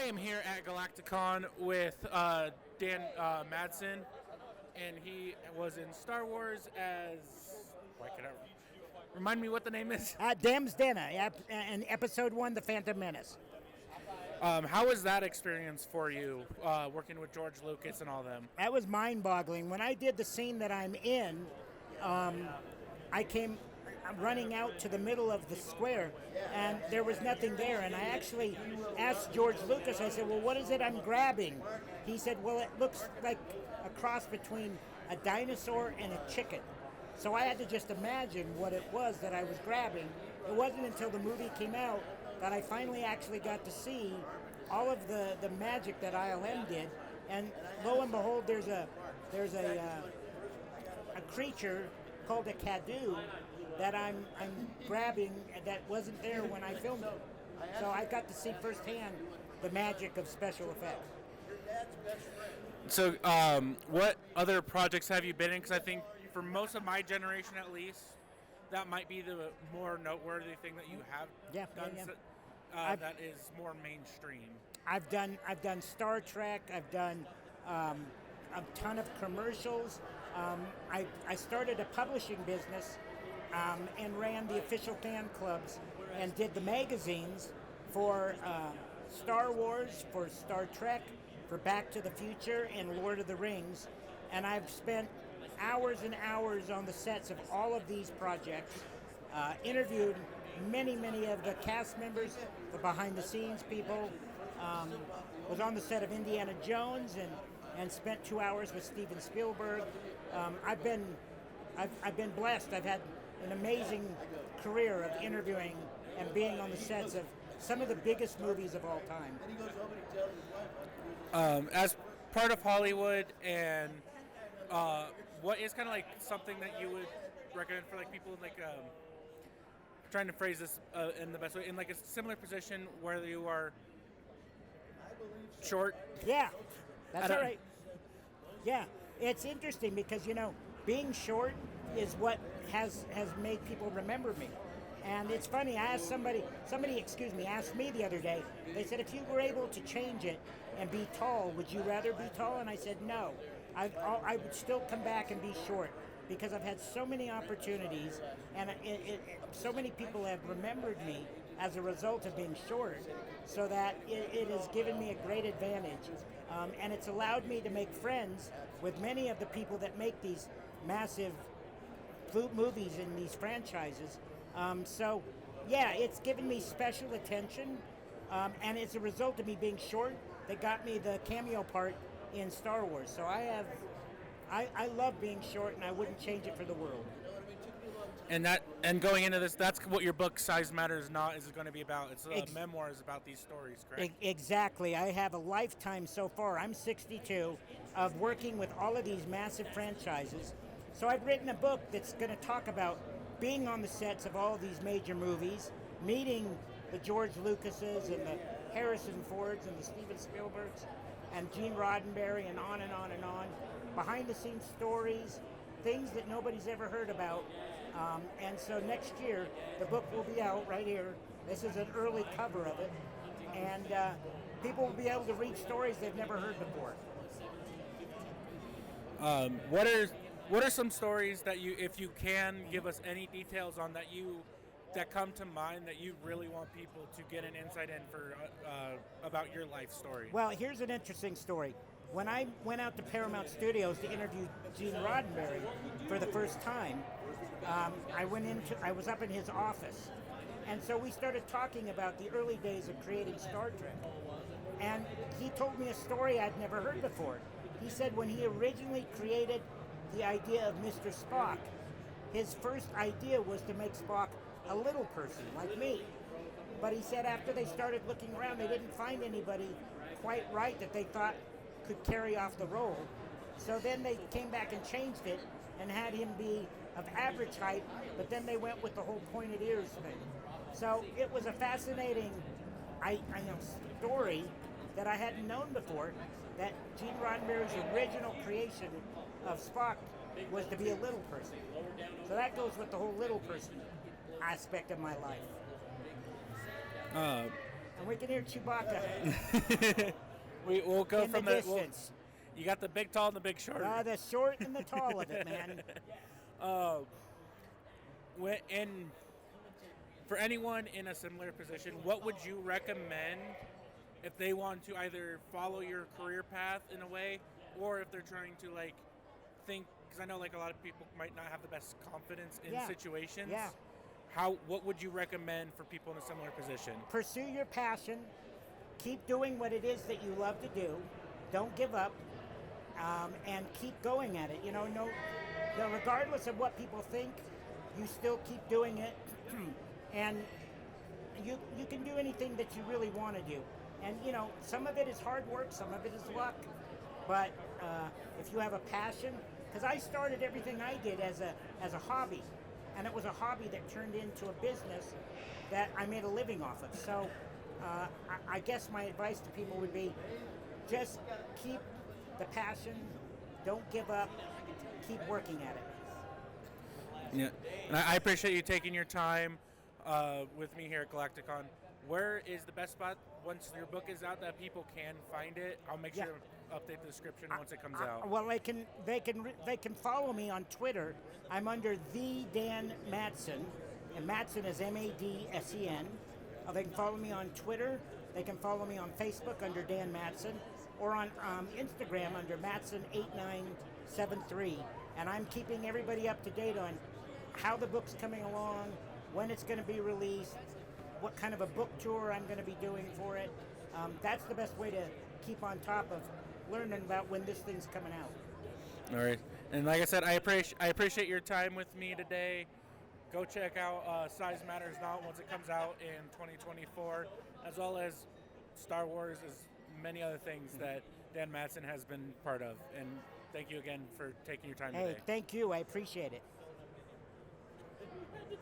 am here at Galacticon with Dan Madsen, and he was in Star Wars as. Why can I remind me what the name is? Dam's Dinner, in Episode 1, The Phantom Menace. How was that experience for you, working with George Lucas and all them? That was mind-boggling. When I did the scene that I'm in, I came running out to the middle of the square, and there was nothing there. And I actually asked George Lucas, I said, well, what is it I'm grabbing? He said, well, it looks like a cross between a dinosaur and a chicken. So I had to just imagine what it was that I was grabbing. It wasn't until the movie came out that I finally actually got to see all of the magic that ILM did. And lo and behold, there's a creature called a Cadu that I'm grabbing that wasn't there when I filmed it. So I got to see firsthand the magic of special effects. So, what other projects have you been in? Because I think for most of my generation, at least, that might be the more noteworthy thing that you have done. Yeah. That is more mainstream. I've done Star Trek. I've done a ton of commercials. I started a publishing business and ran the official fan clubs and did the magazines for Star Wars, for Star Trek, for Back to the Future, and Lord of the Rings. And I've spent hours and hours on the sets of all of these projects, interviewed many of the cast members, the behind-the-scenes people, was on the set of Indiana Jones and spent 2 hours with Steven Spielberg. I've been blessed. I've had an amazing career of interviewing and being on the sets of some of the biggest movies of all time. As part of Hollywood, and what is kind of like something that you would recommend for like people like trying to phrase this in the best way, in like a similar position where you are short? Yeah, that's all right. Yeah, it's interesting because, being short is what has made people remember me. And it's funny, I asked somebody asked me the other day, they said, if you were able to change it and be tall, would you rather be tall? And I said, no. I would still come back and be short because I've had so many opportunities and so many people have remembered me as a result of being short, so that it has given me a great advantage. And it's allowed me to make friends with many of the people that make these massive movies in these franchises. So, yeah, it's given me special attention, and it's a result of me being short that got me the cameo part in Star Wars. So I love being short, and I wouldn't change it for the world. And going into this, that's what your book Size Matters Not is going to be about. It's memoirs about these stories, correct? Exactly. I have a lifetime so far. I'm 62 of working with all of these massive franchises. So I've written a book that's going to talk about being on the sets of all of these major movies, meeting the George Lucases and the Harrison Fords and the Steven Spielbergs and Gene Roddenberry and on and on and on. Behind-the-scenes stories, things that nobody's ever heard about. And so next year, the book will be out right here. This is an early cover of it. And people will be able to read stories they've never heard before. What are some stories that you, if you can give us any details on that come to mind that you really want people to get an insight in for about your life story? Well, here's an interesting story. When I went out to Paramount Studios to interview Gene Roddenberry for the first time, I was up in his office, and so we started talking about the early days of creating Star Trek. And he told me a story I'd never heard before. He said when he originally created the idea of Mr. Spock, his first idea was to make Spock a little person like me. But he said after they started looking around, they didn't find anybody quite right that they thought could carry off the role. So then they came back and changed it and had him be of average height, but then they went with the whole pointed ears thing. So it was a fascinating story that I hadn't known before, that Gene Roddenberry's original creation of Spock was to be a little person. So that goes with the whole little person aspect of my life. and we can hear Chewbacca We'll go in from the the distance. you got the big tall and the big short. The short and the tall of it, man. And for anyone in a similar position, what would you recommend if they want to either follow your career path in a way, or if they're trying to like think? Because I know like a lot of people might not have the best confidence in situations. Yeah. What would you recommend for people in a similar position? Pursue your passion. Keep doing what it is that you love to do. Don't give up, and keep going at it. You know, no, regardless of what people think, you still keep doing it, and you can do anything that you really want to do. And you know, some of it is hard work, some of it is luck, but if you have a passion, because I started everything I did as a hobby, and it was a hobby that turned into a business that I made a living off of. So I guess my advice to people would be just keep the passion, don't give up, keep working at it. Yeah, and I appreciate you taking your time with me here at Galacticon. Where is the best spot once your book is out that people can find it? I'll make sure to update the description once it comes out. Well, they can follow me on Twitter. I'm under the Dan Madsen, and Madsen is Madsen. They can follow me on Twitter. They can follow me on Facebook under Dan Madsen, or on Instagram under Madsen8973. And I'm keeping everybody up to date on how the book's coming along, when it's going to be released, what kind of a book tour I'm going to be doing for it. That's the best way to keep on top of learning about when this thing's coming out. All right. And like I said, I appreciate your time with me today. Go check out Size Matters Not once it comes out in 2024, as well as Star Wars, as many other things that Dan Madsen has been part of. And thank you again for taking your time today. Hey, thank you. I appreciate it.